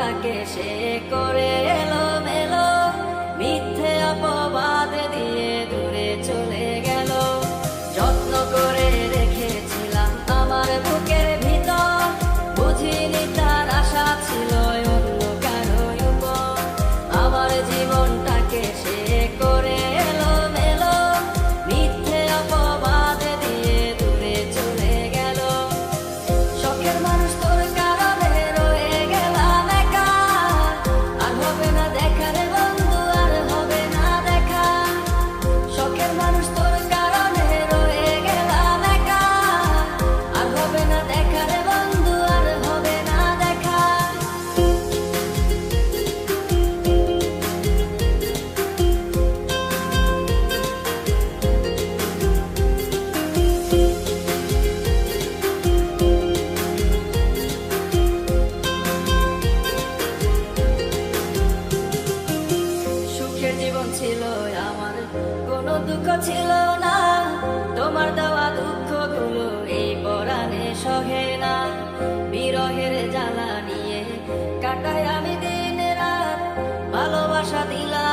জীবনটাকে সে করে এলোমেলো, মিথ্যে অপবাদ দিয়ে দূরে চলে গেল। যত্ন করে রেখেছিলাম আমার বুকের ভিতর, বুঝিনি তার আশা ছিল অন্য কারো উপর। আমার জীবনটাকে সে করে এলোমেলো, মিথ্যে অপবাদ দিয়ে দূরে চলে গেল। শখের মানুষ তোর কারণে রয়ে গেলাম একা, আর হবে না দেখা রে বন্ধু, আর হবে না দেখা। শখের মানুষ তোর কারণে রয়ে গেলাম একা, আর হবে না দেখা রে বন্ধু, আর হবে না দেখা। সুখের জীবন ছিল আমার, কোনো দুঃখ ছিল না। তোমার দেওয়া দুঃখগুলো এই পরাণে সহে না। বিরহের জ্বালা নিয়ে কাটাই আমি দিন রাত, ভালোবাসা দিলাম